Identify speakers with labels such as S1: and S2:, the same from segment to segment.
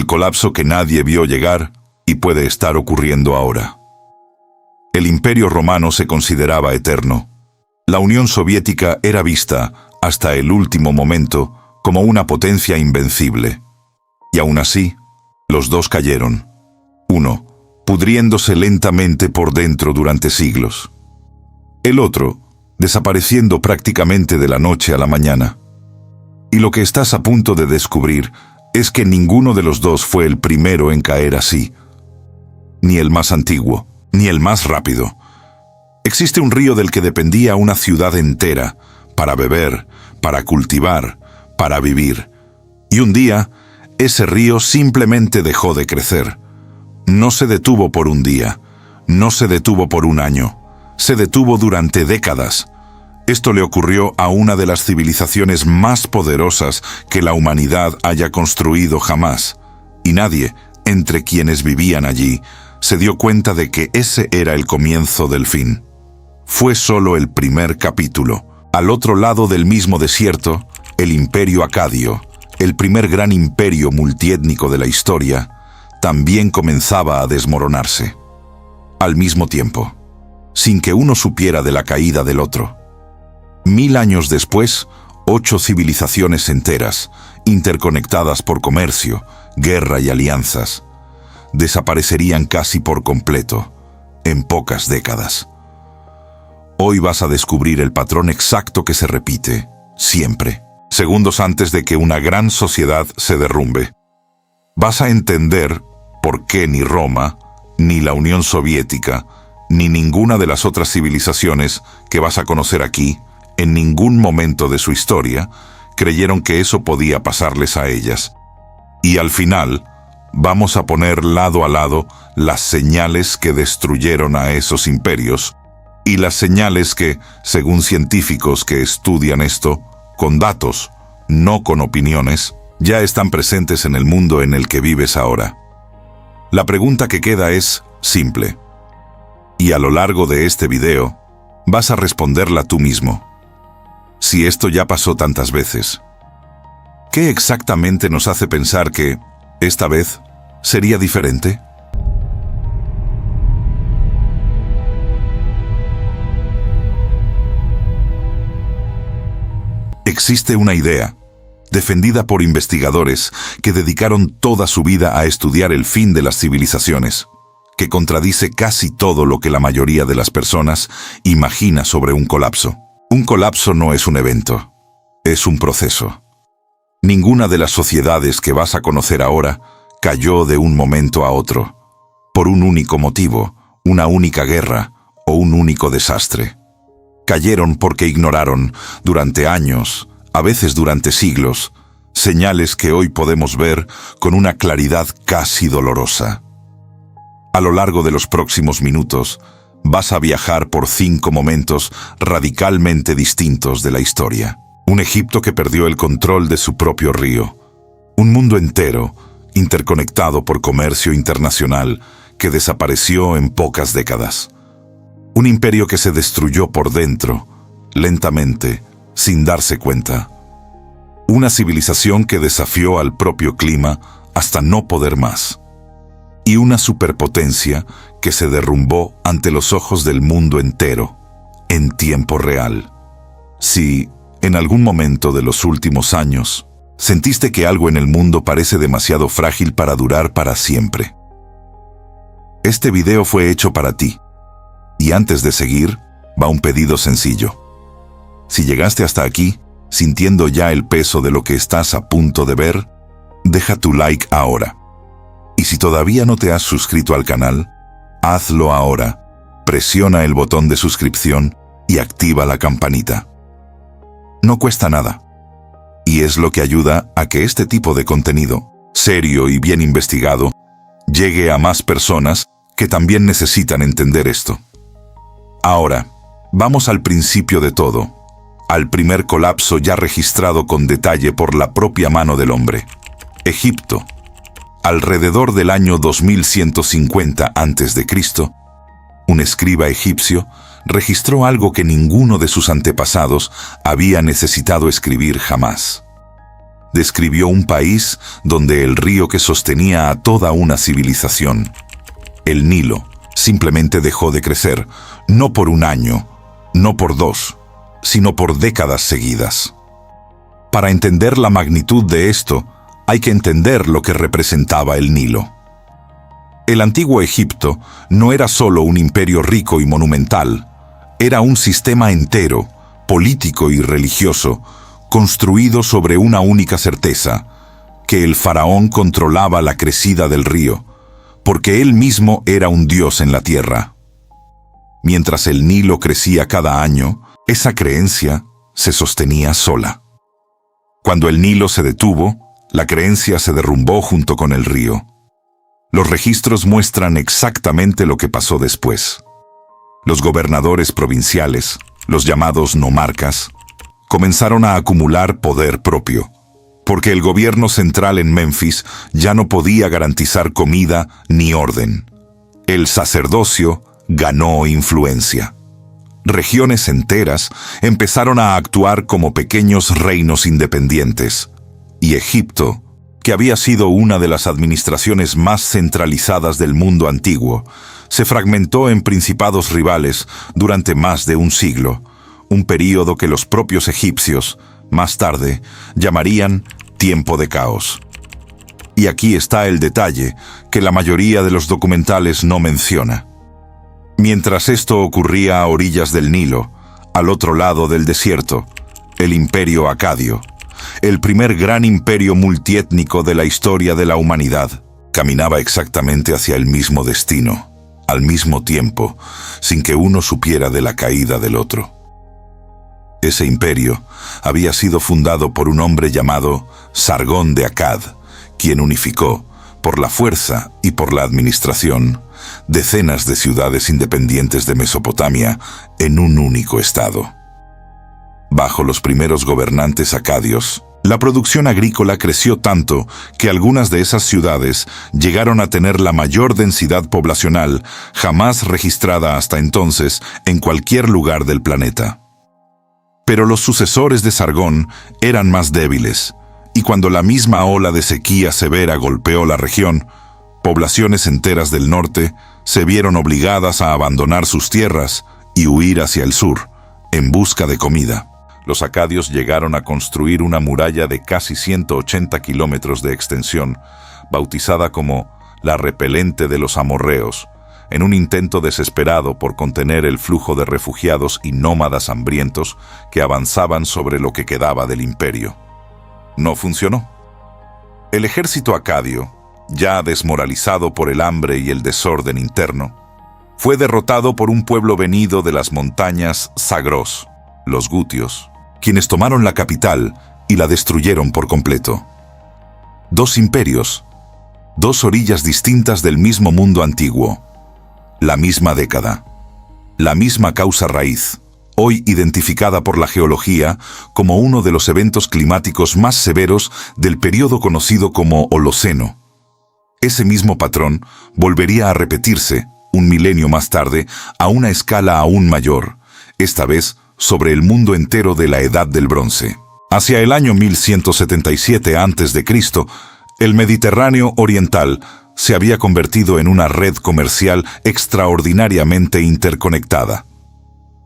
S1: colapso que nadie vio llegar y puede estar ocurriendo ahora. El Imperio Romano se consideraba eterno. La Unión Soviética era vista, hasta el último momento, como una potencia invencible. Y aún así, los dos cayeron. Uno, pudriéndose lentamente por dentro durante siglos. El otro, desapareciendo prácticamente de la noche a la mañana. Y lo que estás a punto de descubrir es que ninguno de los dos fue el primero en caer así. Ni el más antiguo, ni el más rápido. Existe un río del que dependía una ciudad entera, para beber, para cultivar, para vivir. Y un día, ese río simplemente dejó de crecer. No se detuvo por un día, no se detuvo por un año, se detuvo durante décadas. Esto le ocurrió a una de las civilizaciones más poderosas que la humanidad haya construido jamás. Y nadie, entre quienes vivían allí, se dio cuenta de que ese era el comienzo del fin. Fue solo el primer capítulo. Al otro lado del mismo desierto, el Imperio Acadio, el primer gran imperio multiétnico de la historia, también comenzaba a desmoronarse. Al mismo tiempo, sin que uno supiera de la caída del otro. 1000 años después, 8 civilizaciones enteras, interconectadas por comercio, guerra y alianzas, desaparecerían casi por completo, en pocas décadas. Hoy vas a descubrir el patrón exacto que se repite, siempre, segundos antes de que una gran sociedad se derrumbe. Vas a entender por qué ni Roma, ni la Unión Soviética, ni ninguna de las otras civilizaciones que vas a conocer aquí, en ningún momento de su historia, creyeron que eso podía pasarles a ellas. Y al final, vamos a poner lado a lado las señales que destruyeron a esos imperios y las señales que, según científicos que estudian esto, con datos, no con opiniones, ya están presentes en el mundo en el que vives ahora. La pregunta que queda es simple. Y a lo largo de este video, vas a responderla tú mismo. Si esto ya pasó tantas veces, ¿qué exactamente nos hace pensar que, esta vez, sería diferente? Existe una idea, defendida por investigadores que dedicaron toda su vida a estudiar el fin de las civilizaciones, que contradice casi todo lo que la mayoría de las personas imagina sobre un colapso. Un colapso no es un evento, es un proceso. Ninguna de las sociedades que vas a conocer ahora cayó de un momento a otro, por un único motivo, una única guerra o un único desastre. Cayeron porque ignoraron, durante años, a veces durante siglos, señales que hoy podemos ver con una claridad casi dolorosa. A lo largo de los próximos minutos, vas a viajar por 5 momentos radicalmente distintos de la historia. Un Egipto que perdió el control de su propio río. Un mundo entero, interconectado por comercio internacional, que desapareció en pocas décadas. Un imperio que se destruyó por dentro, lentamente, sin darse cuenta. Una civilización que desafió al propio clima hasta no poder más. Y una superpotencia que se derrumbó ante los ojos del mundo entero, en tiempo real. Si, en algún momento de los últimos años, sentiste que algo en el mundo parece demasiado frágil para durar para siempre, este video fue hecho para ti. Y antes de seguir, va un pedido sencillo. Si llegaste hasta aquí, sintiendo ya el peso de lo que estás a punto de ver, deja tu like ahora. Y si todavía no te has suscrito al canal, hazlo ahora. Presiona el botón de suscripción y activa la campanita. No cuesta nada. Y es lo que ayuda a que este tipo de contenido, serio y bien investigado, llegue a más personas que también necesitan entender esto. Ahora, vamos al principio de todo, al primer colapso ya registrado con detalle por la propia mano del hombre. Egipto. Alrededor del año 2150 a.C., un escriba egipcio registró algo que ninguno de sus antepasados había necesitado escribir jamás. describió un país donde el río que sostenía a toda una civilización, el Nilo, simplemente dejó de crecer, no por un año, no por dos, sino por décadas seguidas. Para entender la magnitud de esto, hay que entender lo que representaba el Nilo. El antiguo Egipto no era solo un imperio rico y monumental, era un sistema entero, político y religioso, construido sobre una única certeza, que el faraón controlaba la crecida del río, porque él mismo era un dios en la tierra. Mientras el Nilo crecía cada año, esa creencia se sostenía sola. Cuando el Nilo se detuvo, la creencia se derrumbó junto con el río. Los registros muestran exactamente lo que pasó después. Los gobernadores provinciales, los llamados nomarcas, comenzaron a acumular poder propio, porque el gobierno central en Memphis ya no podía garantizar comida ni orden. El sacerdocio ganó influencia. Regiones enteras empezaron a actuar como pequeños reinos independientes, y Egipto, que había sido una de las administraciones más centralizadas del mundo antiguo, se fragmentó en principados rivales durante más de un siglo, un período que los propios egipcios, más tarde, llamarían tiempo de caos. Y aquí está el detalle que la mayoría de los documentales no menciona. Mientras esto ocurría a orillas del Nilo, al otro lado del desierto, el imperio acadio, el primer gran imperio multiétnico de la historia de la humanidad, caminaba exactamente hacia el mismo destino, al mismo tiempo, sin que uno supiera de la caída del otro. Ese imperio había sido fundado por un hombre llamado Sargón de Akkad, quien unificó, por la fuerza y por la administración, decenas de ciudades independientes de Mesopotamia en un único estado. Bajo los primeros gobernantes acadios, la producción agrícola creció tanto que algunas de esas ciudades llegaron a tener la mayor densidad poblacional jamás registrada hasta entonces en cualquier lugar del planeta. Pero los sucesores de Sargón eran más débiles, y cuando la misma ola de sequía severa golpeó la región, poblaciones enteras del norte se vieron obligadas a abandonar sus tierras y huir hacia el sur, en busca de comida. Los acadios llegaron a construir una muralla de casi 180 kilómetros de extensión, bautizada como la repelente de los amorreos, en un intento desesperado por contener el flujo de refugiados y nómadas hambrientos que avanzaban sobre lo que quedaba del imperio. No funcionó. El ejército acadio, ya desmoralizado por el hambre y el desorden interno, fue derrotado por un pueblo venido de las montañas Zagros, los gutios, quienes tomaron la capital y la destruyeron por completo. Dos imperios, dos orillas distintas del mismo mundo antiguo, la misma década, la misma causa raíz, hoy identificada por la geología como uno de los eventos climáticos más severos del período conocido como Holoceno. Ese mismo patrón volvería a repetirse, un milenio más tarde, a una escala aún mayor, esta vez sobre el mundo entero de la Edad del Bronce. Hacia el año 1177 a.C., el Mediterráneo oriental se había convertido en una red comercial extraordinariamente interconectada.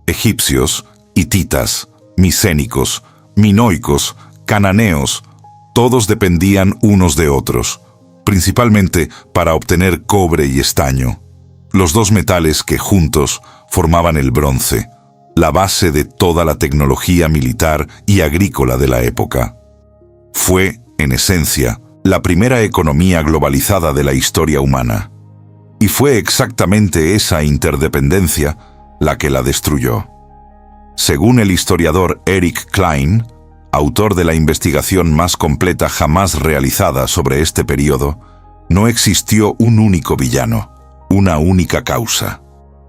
S1: Egipcios, hititas, micénicos, minoicos, cananeos, todos dependían unos de otros, principalmente para obtener cobre y estaño, los dos metales que juntos formaban el bronce, la base de toda la tecnología militar y agrícola de la época. Fue, en esencia, la primera economía globalizada de la historia humana. Y fue exactamente esa interdependencia la que la destruyó. Según el historiador Eric Klein, autor de la investigación más completa jamás realizada sobre este periodo, no existió un único villano, una única causa.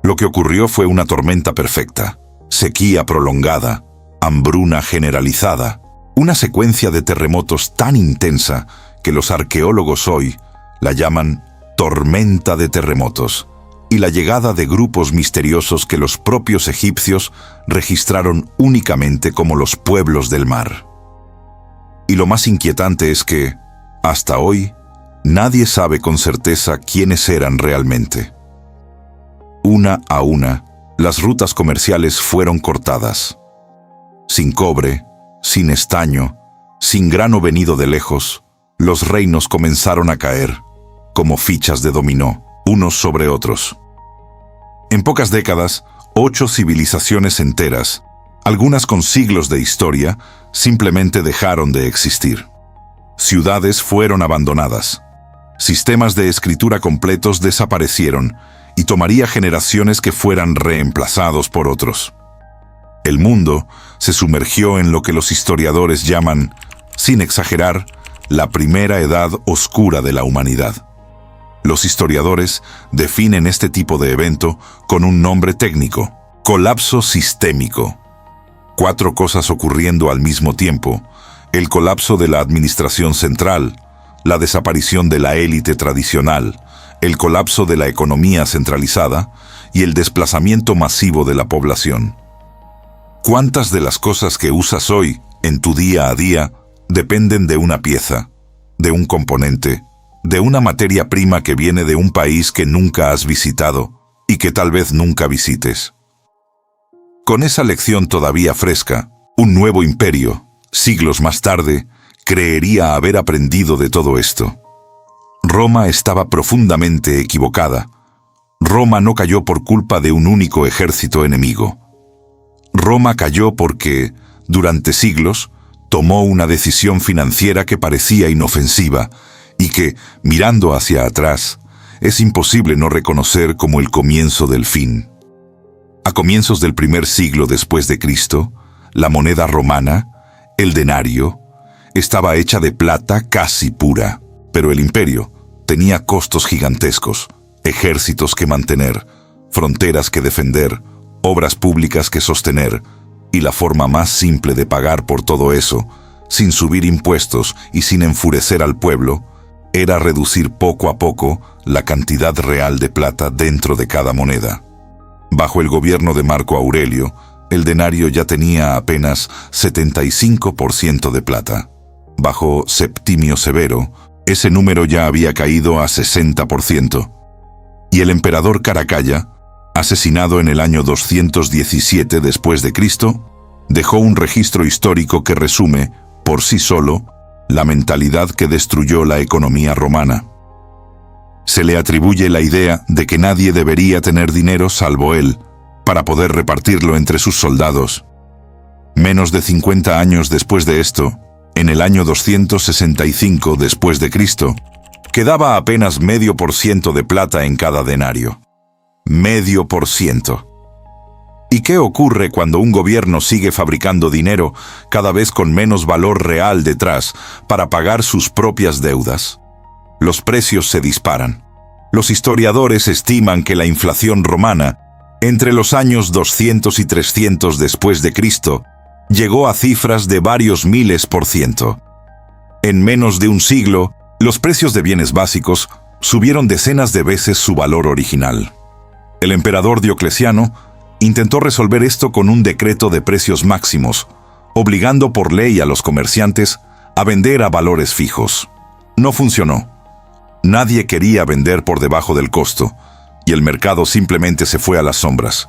S1: Lo que ocurrió fue una tormenta perfecta, sequía prolongada, hambruna generalizada, una secuencia de terremotos tan intensa que los arqueólogos hoy la llaman tormenta de terremotos, y la llegada de grupos misteriosos que los propios egipcios registraron únicamente como los pueblos del mar. Y lo más inquietante es que, hasta hoy, nadie sabe con certeza quiénes eran realmente. Una a una, las rutas comerciales fueron cortadas. Sin cobre, sin estaño, sin grano venido de lejos, los reinos comenzaron a caer, como fichas de dominó, unos sobre otros. En pocas décadas, 8 civilizaciones enteras, algunas con siglos de historia, simplemente dejaron de existir. Ciudades fueron abandonadas. Sistemas de escritura completos desaparecieron y tomaría generaciones que fueran reemplazados por otros. El mundo se sumergió en lo que los historiadores llaman, sin exagerar, la primera edad oscura de la humanidad. Los historiadores definen este tipo de evento con un nombre técnico: colapso sistémico. 4 cosas ocurriendo al mismo tiempo: el colapso de la administración central, la desaparición de la élite tradicional, el colapso de la economía centralizada y el desplazamiento masivo de la población. ¿Cuántas de las cosas que usas hoy, en tu día a día, dependen de una pieza, de un componente, de una materia prima que viene de un país que nunca has visitado y que tal vez nunca visites? Con esa lección todavía fresca, un nuevo imperio, siglos más tarde, creería haber aprendido de todo esto. Roma estaba profundamente equivocada. Roma no cayó por culpa de un único ejército enemigo. Roma cayó porque, durante siglos, tomó una decisión financiera que parecía inofensiva y que, mirando hacia atrás, es imposible no reconocer como el comienzo del fin. A comienzos del primer siglo después de Cristo, la moneda romana, el denario, estaba hecha de plata casi pura, pero el imperio tenía costos gigantescos, ejércitos que mantener, fronteras que defender, obras públicas que sostener, y la forma más simple de pagar por todo eso, sin subir impuestos y sin enfurecer al pueblo, era reducir poco a poco la cantidad real de plata dentro de cada moneda. Bajo el gobierno de Marco Aurelio, el denario ya tenía apenas 75% de plata. Bajo Septimio Severo, ese número ya había caído a 60%. Y el emperador Caracalla, asesinado en el año 217 después de Cristo, dejó un registro histórico que resume, por sí solo, la mentalidad que destruyó la economía romana. Se le atribuye la idea de que nadie debería tener dinero salvo él, para poder repartirlo entre sus soldados. Menos de 50 años después de esto, en el año 265 después de Cristo, quedaba apenas 0,5% de plata en cada denario. 0,5%. ¿Y qué ocurre cuando un gobierno sigue fabricando dinero cada vez con menos valor real detrás para pagar sus propias deudas? Los precios se disparan. Los historiadores estiman que la inflación romana, entre los años 200 y 300 después de Cristo, llegó a cifras de varios miles %. En menos de un siglo, los precios de bienes básicos subieron decenas de veces su valor original. El emperador Diocleciano intentó resolver esto con un decreto de precios máximos, obligando por ley a los comerciantes a vender a valores fijos. No funcionó. Nadie quería vender por debajo del costo, y el mercado simplemente se fue a las sombras.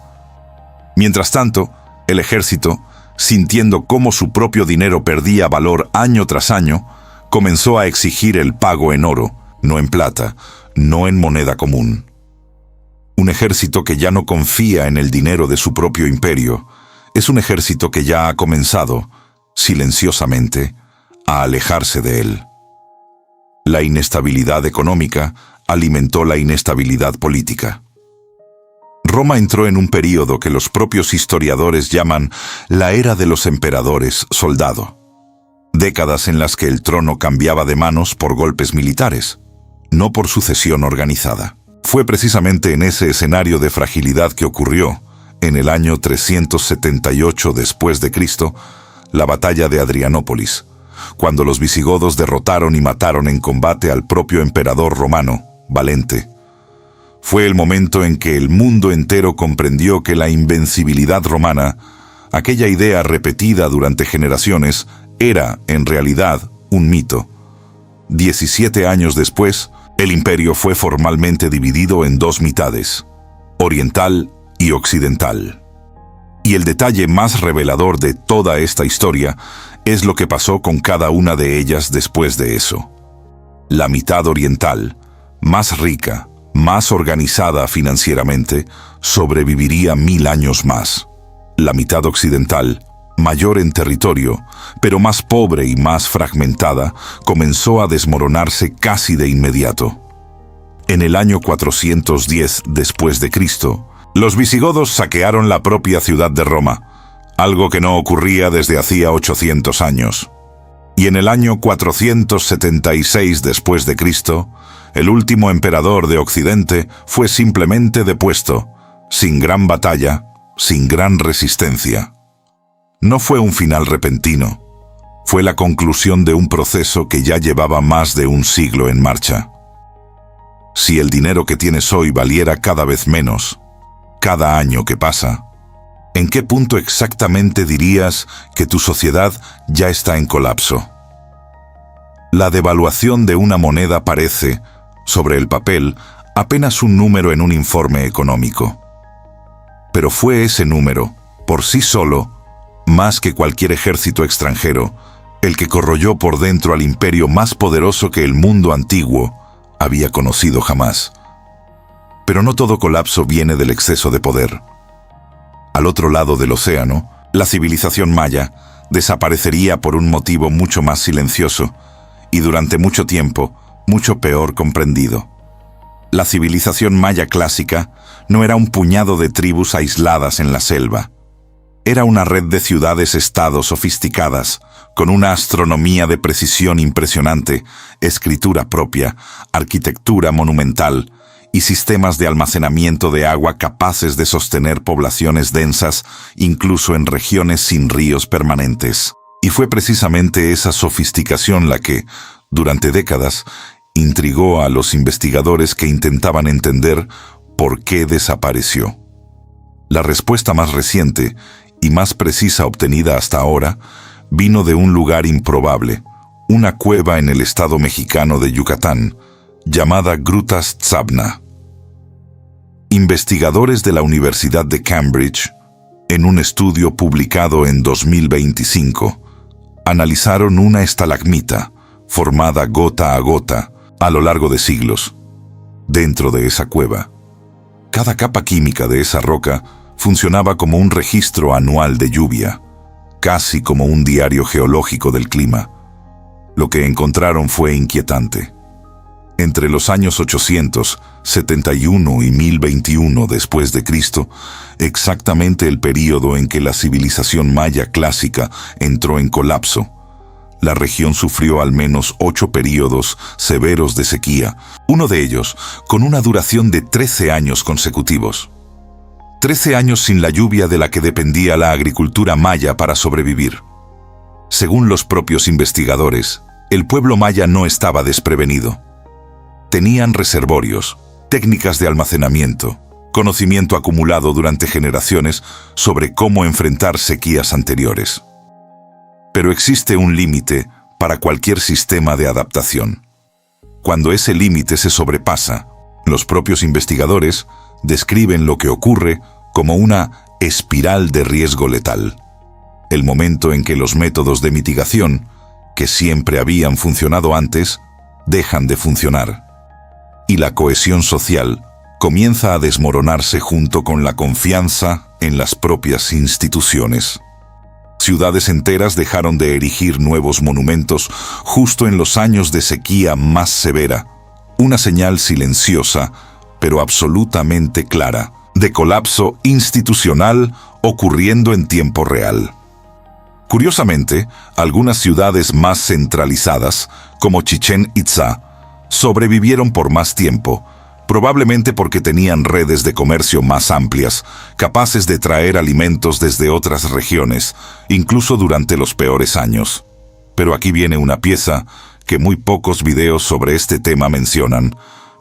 S1: Mientras tanto, el ejército, sintiendo cómo su propio dinero perdía valor año tras año, comenzó a exigir el pago en oro, no en plata, no en moneda común. Un ejército que ya no confía en el dinero de su propio imperio es un ejército que ya ha comenzado, silenciosamente, a alejarse de él. La inestabilidad económica alimentó la inestabilidad política. Roma entró en un período que los propios historiadores llaman la era de los emperadores soldado. Décadas en las que el trono cambiaba de manos por golpes militares, no por sucesión organizada. Fue precisamente en ese escenario de fragilidad que ocurrió, en el año 378 después de Cristo, la batalla de Adrianópolis, cuando los visigodos derrotaron y mataron en combate al propio emperador romano, Valente. Fue el momento en que el mundo entero comprendió que la invencibilidad romana, aquella idea repetida durante generaciones, era, en realidad, un mito. 17 años después, el imperio fue formalmente dividido en dos mitades, oriental y occidental. Y el detalle más revelador de toda esta historia es lo que pasó con cada una de ellas después de eso. La mitad oriental, más rica, más organizada financieramente, sobreviviría 1000 años más. La mitad occidental, mayor en territorio, pero más pobre y más fragmentada, comenzó a desmoronarse casi de inmediato. En el año 410 después de Cristo, los visigodos saquearon la propia ciudad de Roma, algo que no ocurría desde hacía 800 años. Y en el año 476 después de Cristo, el último emperador de Occidente fue simplemente depuesto, sin gran batalla, sin gran resistencia. No fue un final repentino, fue la conclusión de un proceso que ya llevaba más de un siglo en marcha. Si el dinero que tienes hoy valiera cada vez menos, cada año que pasa, ¿en qué punto exactamente dirías que tu sociedad ya está en colapso? La devaluación de una moneda parece, sobre el papel, apenas un número en un informe económico. Pero fue ese número, por sí solo, más que cualquier ejército extranjero, el que corroyó por dentro al imperio más poderoso que el mundo antiguo había conocido jamás. Pero no todo colapso viene del exceso de poder. Al otro lado del océano, la civilización maya desaparecería por un motivo mucho más silencioso y durante mucho tiempo, mucho peor comprendido. La civilización maya clásica no era un puñado de tribus aisladas en la selva. Era una red de ciudades-estados sofisticadas, con una astronomía de precisión impresionante, escritura propia, arquitectura monumental y sistemas de almacenamiento de agua capaces de sostener poblaciones densas, incluso en regiones sin ríos permanentes. Y fue precisamente esa sofisticación la que, durante décadas, intrigó a los investigadores que intentaban entender por qué desapareció. La respuesta más reciente y más precisa obtenida hasta ahora vino de un lugar improbable, una cueva en el estado mexicano de Yucatán, llamada Grutas Tzabna. Investigadores de la Universidad de Cambridge, en un estudio publicado en 2025, analizaron una estalagmita formada gota a gota a lo largo de siglos. Dentro de esa cueva, cada capa química de esa roca funcionaba como un registro anual de lluvia, casi como un diario geológico del clima. Lo que encontraron fue inquietante. Entre los años 871 y 1021 después de Cristo, exactamente el período en que la civilización maya clásica entró en colapso, la región sufrió al menos 8 períodos severos de sequía, uno de ellos con una duración de 13 años consecutivos. 13 años sin la lluvia de la que dependía la agricultura maya para sobrevivir. Según los propios investigadores, el pueblo maya no estaba desprevenido. Tenían reservorios, técnicas de almacenamiento, conocimiento acumulado durante generaciones sobre cómo enfrentar sequías anteriores. Pero existe un límite para cualquier sistema de adaptación. Cuando ese límite se sobrepasa, los propios investigadores describen lo que ocurre como una espiral de riesgo letal. El momento en que los métodos de mitigación, que siempre habían funcionado antes, dejan de funcionar. Y la cohesión social comienza a desmoronarse junto con la confianza en las propias instituciones. Ciudades enteras dejaron de erigir nuevos monumentos justo en los años de sequía más severa, una señal silenciosa, pero absolutamente clara, de colapso institucional ocurriendo en tiempo real. Curiosamente, algunas ciudades más centralizadas, como Chichén Itzá, sobrevivieron por más tiempo, probablemente porque tenían redes de comercio más amplias, capaces de traer alimentos desde otras regiones, incluso durante los peores años. Pero aquí viene una pieza que muy pocos videos sobre este tema mencionan,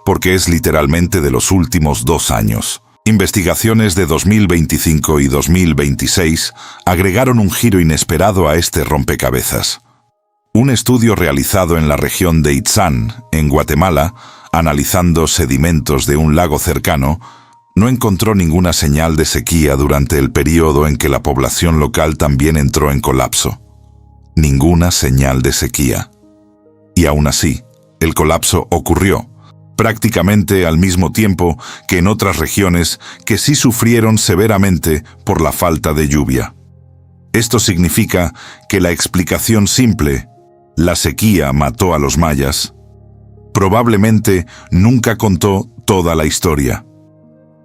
S1: porque es literalmente de los últimos 2 años. Investigaciones de 2025 y 2026 agregaron un giro inesperado a este rompecabezas. Un estudio realizado en la región de Itzán, en Guatemala, analizando sedimentos de un lago cercano, no encontró ninguna señal de sequía durante el período en que la población local también entró en colapso. Ninguna señal de sequía. Y aún así, el colapso ocurrió, prácticamente al mismo tiempo que en otras regiones que sí sufrieron severamente por la falta de lluvia. Esto significa que la explicación simple, la sequía mató a los mayas, probablemente nunca contó toda la historia.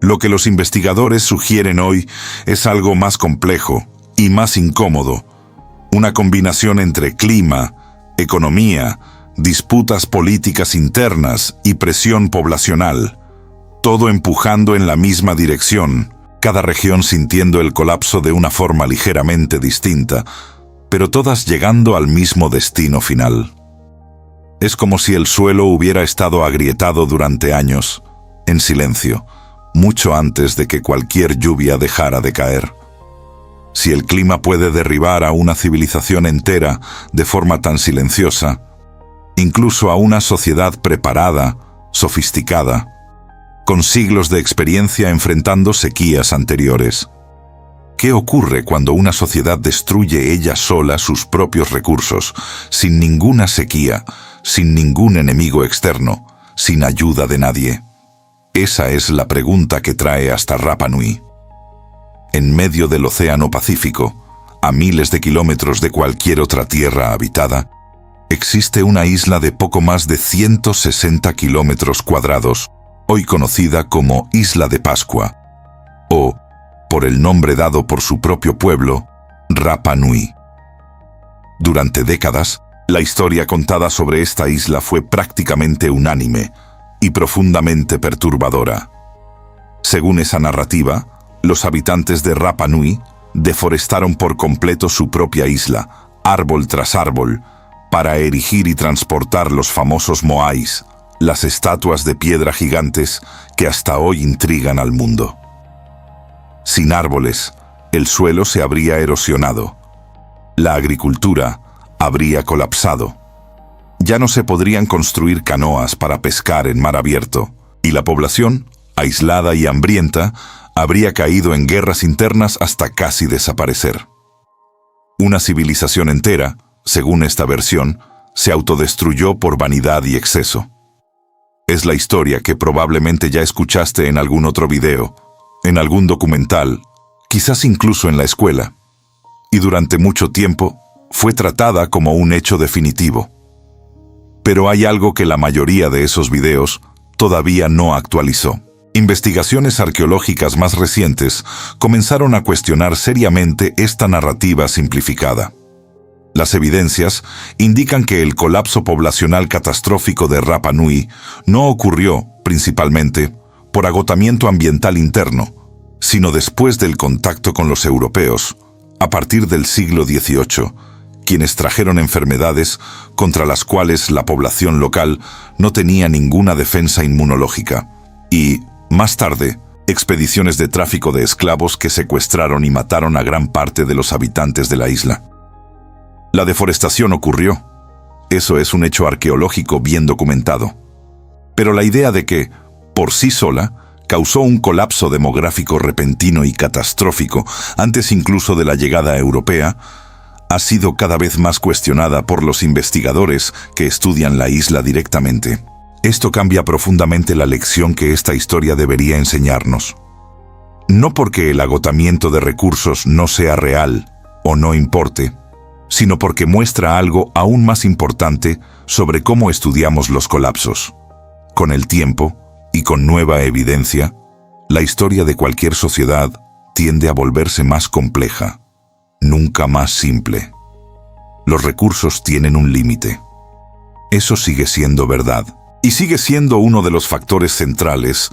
S1: Lo que los investigadores sugieren hoy es algo más complejo y más incómodo, una combinación entre clima, economía, disputas políticas internas y presión poblacional, todo empujando en la misma dirección, cada región sintiendo el colapso de una forma ligeramente distinta, pero todas llegando al mismo destino final. Es como si el suelo hubiera estado agrietado durante años, en silencio, mucho antes de que cualquier lluvia dejara de caer. Si el clima puede derribar a una civilización entera de forma tan silenciosa, incluso a una sociedad preparada, sofisticada, con siglos de experiencia enfrentando sequías anteriores. ¿Qué ocurre cuando una sociedad destruye ella sola sus propios recursos, sin ninguna sequía, sin ningún enemigo externo, sin ayuda de nadie? Esa es la pregunta que trae hasta Rapa Nui. En medio del Océano Pacífico, a miles de kilómetros de cualquier otra tierra habitada, existe una isla de poco más de 160 kilómetros cuadrados, hoy conocida como Isla de Pascua, o, por el nombre dado por su propio pueblo, Rapa Nui. Durante décadas, la historia contada sobre esta isla fue prácticamente unánime y profundamente perturbadora. Según esa narrativa, los habitantes de Rapa Nui deforestaron por completo su propia isla, árbol tras árbol, para erigir y transportar los famosos moais, las estatuas de piedra gigantes que hasta hoy intrigan al mundo. Sin árboles, el suelo se habría erosionado. La agricultura habría colapsado. Ya no se podrían construir canoas para pescar en mar abierto, y la población, aislada y hambrienta, habría caído en guerras internas hasta casi desaparecer. Una civilización entera, según esta versión, se autodestruyó por vanidad y exceso. Es la historia que probablemente ya escuchaste en algún otro video, en algún documental, quizás incluso en la escuela, y durante mucho tiempo fue tratada como un hecho definitivo. Pero hay algo que la mayoría de esos videos todavía no actualizó. Investigaciones arqueológicas más recientes comenzaron a cuestionar seriamente esta narrativa simplificada. Las evidencias indican que el colapso poblacional catastrófico de Rapa Nui no ocurrió, principalmente, por agotamiento ambiental interno, sino después del contacto con los europeos, a partir del siglo XVIII, quienes trajeron enfermedades contra las cuales la población local no tenía ninguna defensa inmunológica, y, más tarde, expediciones de tráfico de esclavos que secuestraron y mataron a gran parte de los habitantes de la isla. La deforestación ocurrió. Eso es un hecho arqueológico bien documentado. Pero la idea de que, por sí sola, causó un colapso demográfico repentino y catastrófico antes incluso de la llegada europea, ha sido cada vez más cuestionada por los investigadores que estudian la isla directamente. Esto cambia profundamente la lección que esta historia debería enseñarnos. No porque el agotamiento de recursos no sea real o no importe, sino porque muestra algo aún más importante sobre cómo estudiamos los colapsos. Con el tiempo, y con nueva evidencia, la historia de cualquier sociedad tiende a volverse más compleja, nunca más simple. Los recursos tienen un límite. Eso sigue siendo verdad, y sigue siendo uno de los factores centrales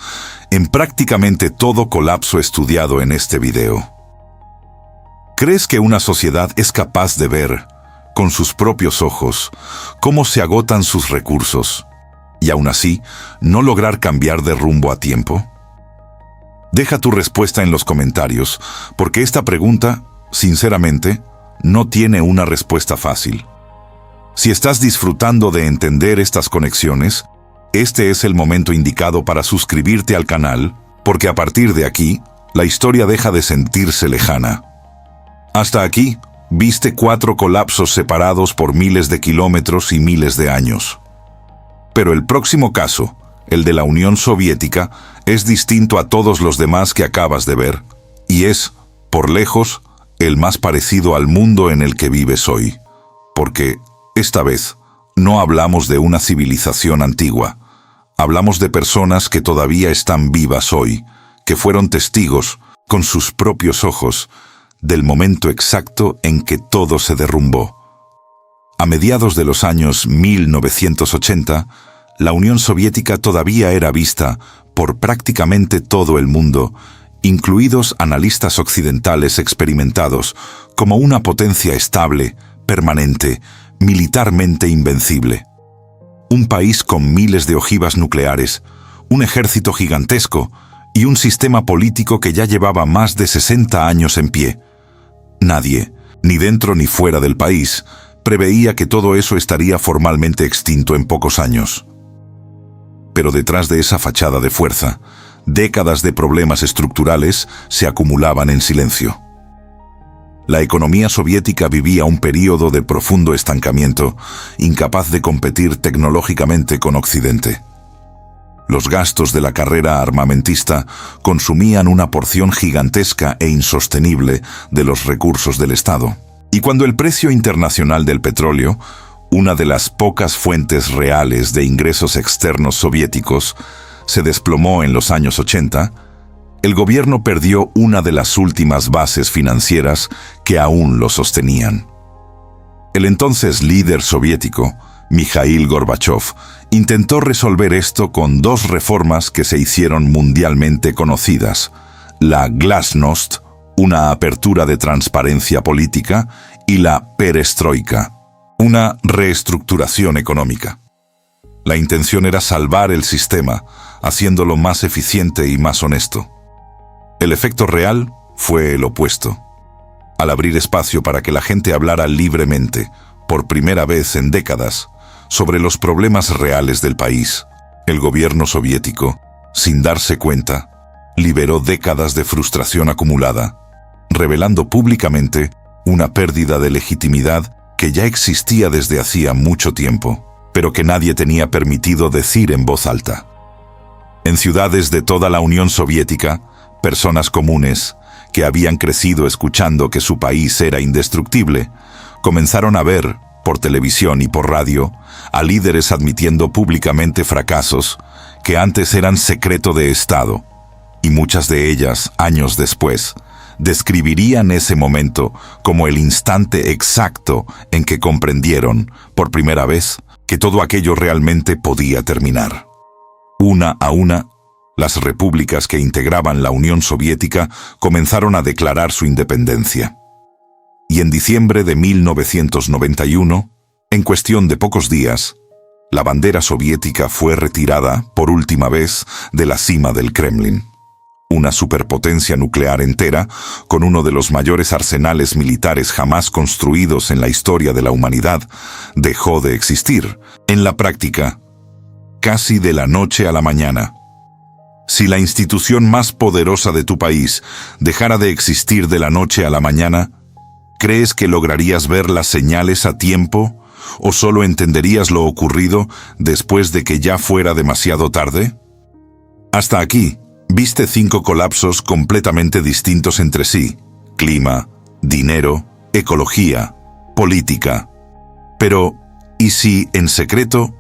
S1: en prácticamente todo colapso estudiado en este video. ¿Crees que una sociedad es capaz de ver, con sus propios ojos, cómo se agotan sus recursos, y aún así, no lograr cambiar de rumbo a tiempo? Deja tu respuesta en los comentarios, porque esta pregunta, sinceramente, no tiene una respuesta fácil. Si estás disfrutando de entender estas conexiones, este es el momento indicado para suscribirte al canal, porque a partir de aquí, la historia deja de sentirse lejana. Hasta aquí, viste 4 colapsos separados por miles de kilómetros y miles de años. Pero el próximo caso, el de la Unión Soviética, es distinto a todos los demás que acabas de ver, y es, por lejos, el más parecido al mundo en el que vives hoy. Porque, esta vez, no hablamos de una civilización antigua. Hablamos de personas que todavía están vivas hoy, que fueron testigos, con sus propios ojos, del momento exacto en que todo se derrumbó. A mediados de los años 1980, la Unión Soviética todavía era vista por prácticamente todo el mundo, incluidos analistas occidentales experimentados, como una potencia estable, permanente, militarmente invencible. Un país con miles de ojivas nucleares, un ejército gigantesco y un sistema político que ya llevaba más de 60 años en pie. Nadie, ni dentro ni fuera del país, preveía que todo eso estaría formalmente extinto en pocos años. Pero detrás de esa fachada de fuerza, décadas de problemas estructurales se acumulaban en silencio. La economía soviética vivía un período de profundo estancamiento, incapaz de competir tecnológicamente con Occidente. Los gastos de la carrera armamentista consumían una porción gigantesca e insostenible de los recursos del Estado. Y cuando el precio internacional del petróleo, una de las pocas fuentes reales de ingresos externos soviéticos, se desplomó en los años 80, el gobierno perdió una de las últimas bases financieras que aún lo sostenían. El entonces líder soviético, Mikhail Gorbachov, intentó resolver esto con 2 reformas que se hicieron mundialmente conocidas: la Glasnost, una apertura de transparencia política, y la Perestroika, una reestructuración económica. La intención era salvar el sistema, haciéndolo más eficiente y más honesto. El efecto real fue el opuesto. Al abrir espacio para que la gente hablara libremente, por primera vez en décadas, sobre los problemas reales del país, el gobierno soviético, sin darse cuenta, liberó décadas de frustración acumulada, revelando públicamente una pérdida de legitimidad que ya existía desde hacía mucho tiempo, pero que nadie tenía permitido decir en voz alta. En ciudades de toda la Unión Soviética, personas comunes, que habían crecido escuchando que su país era indestructible, comenzaron a ver, por televisión y por radio, a líderes admitiendo públicamente fracasos que antes eran secreto de Estado, y muchas de ellas, años después, describirían ese momento como el instante exacto en que comprendieron, por primera vez, que todo aquello realmente podía terminar. Una a una, las repúblicas que integraban la Unión Soviética comenzaron a declarar su independencia. Y en diciembre de 1991, en cuestión de pocos días, la bandera soviética fue retirada por última vez de la cima del Kremlin. Una superpotencia nuclear entera, con uno de los mayores arsenales militares jamás construidos en la historia de la humanidad, dejó de existir, en la práctica, casi de la noche a la mañana. Si la institución más poderosa de tu país dejara de existir de la noche a la mañana, ¿crees que lograrías ver las señales a tiempo o solo entenderías lo ocurrido después de que ya fuera demasiado tarde? Hasta aquí, viste 5 colapsos completamente distintos entre sí: clima, dinero, ecología, política. Pero, ¿y si, en secreto,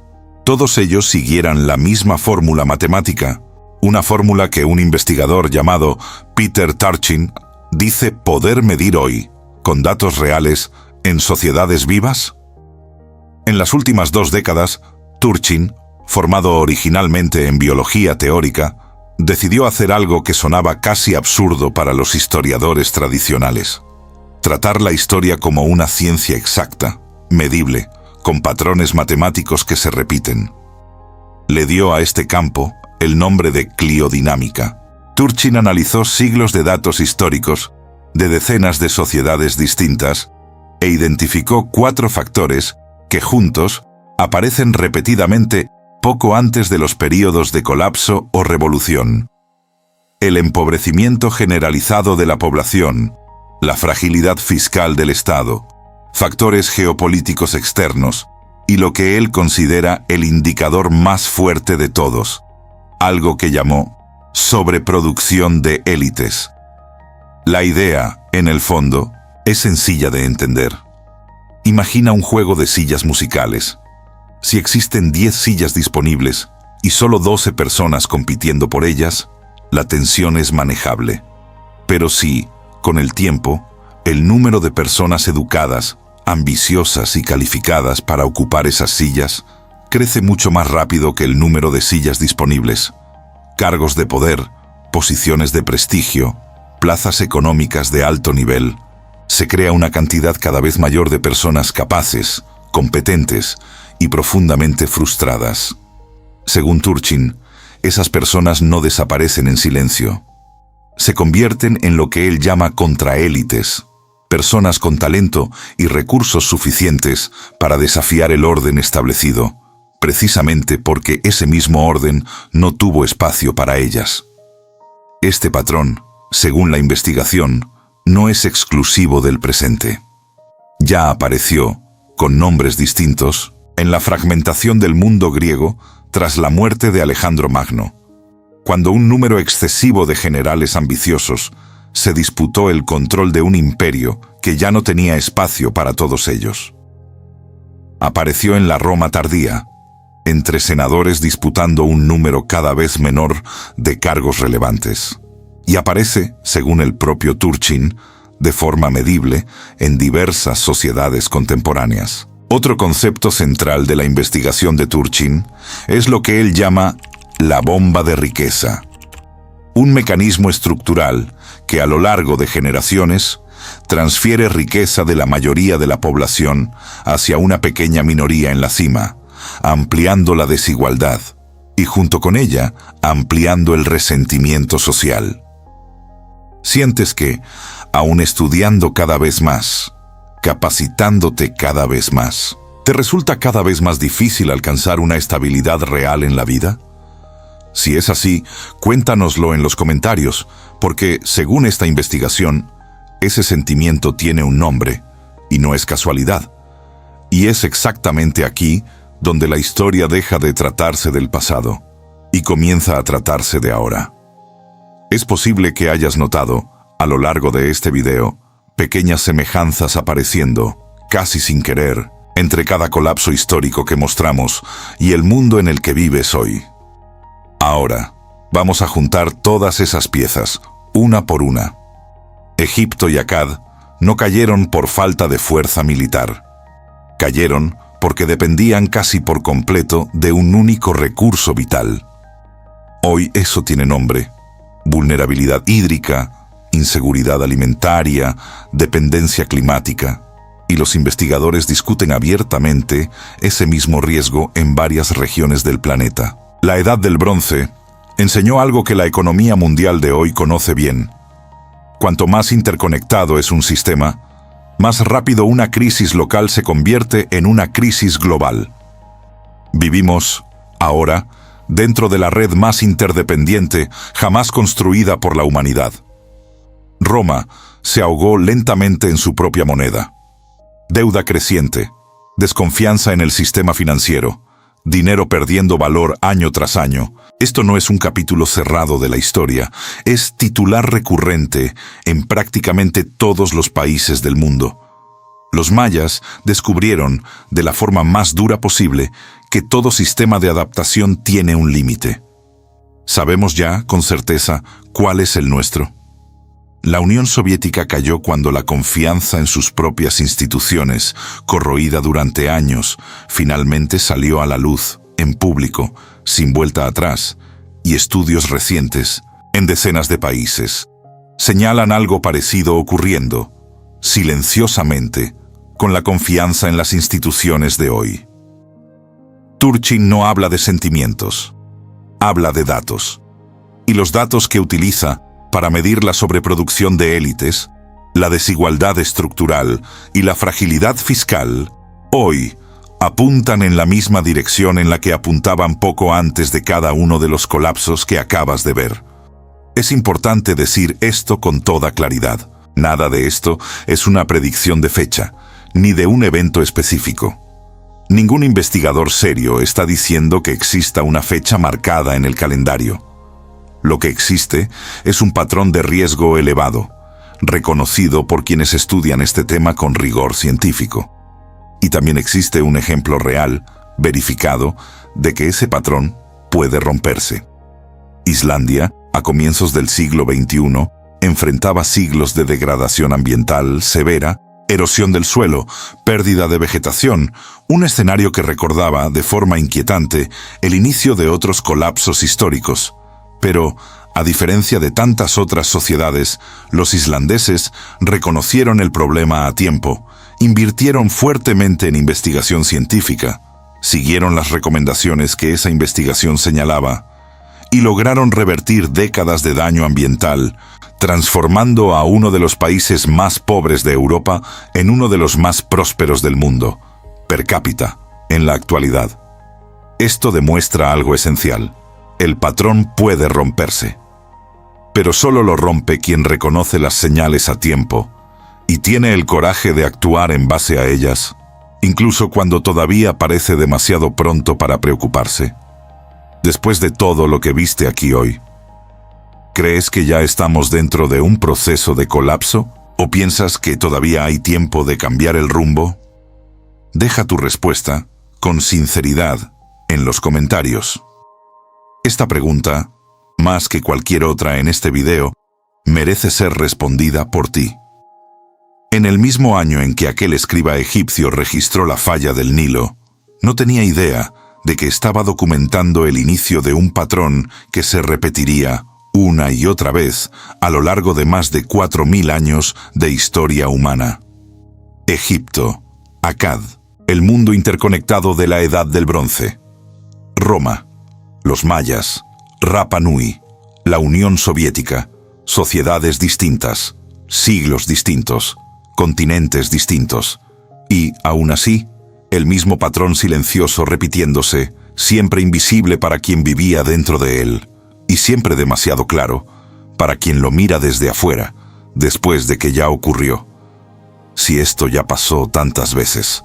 S1: todos ellos siguieran la misma fórmula matemática? Una fórmula que un investigador llamado Peter Turchin dice poder medir hoy, con datos reales, en sociedades vivas. En las últimas 2 décadas, Turchin, formado originalmente en biología teórica, decidió hacer algo que sonaba casi absurdo para los historiadores tradicionales: tratar la historia como una ciencia exacta, medible, con patrones matemáticos que se repiten. Le dio a este campo el nombre de cliodinámica. Turchin analizó siglos de datos históricos de decenas de sociedades distintas e identificó 4 factores que juntos aparecen repetidamente poco antes de los períodos de colapso o revolución. El empobrecimiento generalizado de la población, la fragilidad fiscal del Estado, factores geopolíticos externos y lo que él considera el indicador más fuerte de todos, algo que llamó sobreproducción de élites. La idea, en el fondo, es sencilla de entender. Imagina un juego de sillas musicales. Si existen 10 sillas disponibles y solo 12 personas compitiendo por ellas, la tensión es manejable. Pero si, con el tiempo, el número de personas educadas, ambiciosas y calificadas para ocupar esas sillas crece mucho más rápido que el número de sillas disponibles. Cargos de poder, posiciones de prestigio, plazas económicas de alto nivel. Se crea una cantidad cada vez mayor de personas capaces, competentes y profundamente frustradas. Según Turchin, esas personas no desaparecen en silencio. Se convierten en lo que él llama contraélites, personas con talento y recursos suficientes para desafiar el orden establecido, precisamente porque ese mismo orden no tuvo espacio para ellas. Este patrón, según la investigación, no es exclusivo del presente. Ya apareció, con nombres distintos, en la fragmentación del mundo griego tras la muerte de Alejandro Magno, cuando un número excesivo de generales ambiciosos se disputó el control de un imperio que ya no tenía espacio para todos ellos. Apareció en la Roma tardía, entre senadores disputando un número cada vez menor de cargos relevantes. Y aparece, según el propio Turchin, de forma medible en diversas sociedades contemporáneas. Otro concepto central de la investigación de Turchin es lo que él llama la bomba de riqueza, un mecanismo estructural que a lo largo de generaciones transfiere riqueza de la mayoría de la población hacia una pequeña minoría en la cima, ampliando la desigualdad y junto con ella ampliando el resentimiento social. Sientes que, aun estudiando cada vez más, capacitándote cada vez más, ¿te resulta cada vez más difícil alcanzar una estabilidad real en la vida? Si es así, cuéntanoslo en los comentarios, porque, según esta investigación, ese sentimiento tiene un nombre, y no es casualidad. Y es exactamente aquí donde la historia deja de tratarse del pasado y comienza a tratarse de ahora. Es posible que hayas notado, a lo largo de este video, pequeñas semejanzas apareciendo, casi sin querer, entre cada colapso histórico que mostramos y el mundo en el que vives hoy. Ahora, vamos a juntar todas esas piezas, una por una. Egipto y Akkad no cayeron por falta de fuerza militar. Cayeron porque dependían casi por completo de un único recurso vital. Hoy eso tiene nombre: vulnerabilidad hídrica, inseguridad alimentaria, dependencia climática. Y los investigadores discuten abiertamente ese mismo riesgo en varias regiones del planeta. La Edad del Bronce enseñó algo que la economía mundial de hoy conoce bien. Cuanto más interconectado es un sistema, más rápido una crisis local se convierte en una crisis global. Vivimos, ahora, dentro de la red más interdependiente jamás construida por la humanidad. Roma se ahogó lentamente en su propia moneda. Deuda creciente, desconfianza en el sistema financiero, dinero perdiendo valor año tras año. Esto no es un capítulo cerrado de la historia, es titular recurrente en prácticamente todos los países del mundo. Los mayas descubrieron, de la forma más dura posible, que todo sistema de adaptación tiene un límite. ¿Sabemos ya, con certeza, cuál es el nuestro? La Unión Soviética cayó cuando la confianza en sus propias instituciones, corroída durante años, finalmente salió a la luz, en público, sin vuelta atrás, y estudios recientes, en decenas de países, señalan algo parecido ocurriendo, silenciosamente, con la confianza en las instituciones de hoy. Turchin no habla de sentimientos, habla de datos. Y los datos que utiliza para medir la sobreproducción de élites, la desigualdad estructural y la fragilidad fiscal, hoy apuntan en la misma dirección en la que apuntaban poco antes de cada uno de los colapsos que acabas de ver. Es importante decir esto con toda claridad. Nada de esto es una predicción de fecha, ni de un evento específico. Ningún investigador serio está diciendo que exista una fecha marcada en el calendario. Lo que existe es un patrón de riesgo elevado, reconocido por quienes estudian este tema con rigor científico. Y también existe un ejemplo real, verificado, de que ese patrón puede romperse. Islandia, a comienzos del siglo XXI, enfrentaba siglos de degradación ambiental severa, erosión del suelo, pérdida de vegetación, un escenario que recordaba, de forma inquietante, el inicio de otros colapsos históricos. Pero, a diferencia de tantas otras sociedades, los islandeses reconocieron el problema a tiempo, invirtieron fuertemente en investigación científica, siguieron las recomendaciones que esa investigación señalaba y lograron revertir décadas de daño ambiental, transformando a uno de los países más pobres de Europa en uno de los más prósperos del mundo, per cápita, en la actualidad. Esto demuestra algo esencial. El patrón puede romperse, pero solo lo rompe quien reconoce las señales a tiempo y tiene el coraje de actuar en base a ellas, incluso cuando todavía parece demasiado pronto para preocuparse. Después de todo lo que viste aquí hoy, ¿crees que ya estamos dentro de un proceso de colapso? ¿O piensas que todavía hay tiempo de cambiar el rumbo? Deja tu respuesta, con sinceridad, en los comentarios. Esta pregunta, más que cualquier otra en este video, merece ser respondida por ti. En el mismo año en que aquel escriba egipcio registró la falla del Nilo, no tenía idea de que estaba documentando el inicio de un patrón que se repetiría una y otra vez a lo largo de más de 4000 años de historia humana. Egipto, Akkad, el mundo interconectado de la Edad del Bronce. Roma, los mayas, Rapa Nui, la Unión Soviética, sociedades distintas, siglos distintos, continentes distintos, y, aún así, el mismo patrón silencioso repitiéndose, siempre invisible para quien vivía dentro de él, y siempre demasiado claro para quien lo mira desde afuera, después de que ya ocurrió. Si esto ya pasó tantas veces,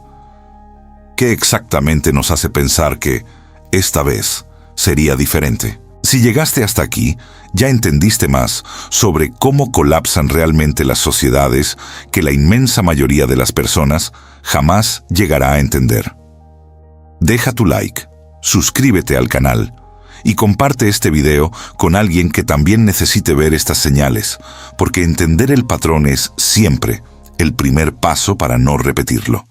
S1: ¿qué exactamente nos hace pensar que, esta vez, sería diferente? Si llegaste hasta aquí, ya entendiste más sobre cómo colapsan realmente las sociedades que la inmensa mayoría de las personas jamás llegará a entender. Deja tu like, suscríbete al canal y comparte este video con alguien que también necesite ver estas señales, porque entender el patrón es siempre el primer paso para no repetirlo.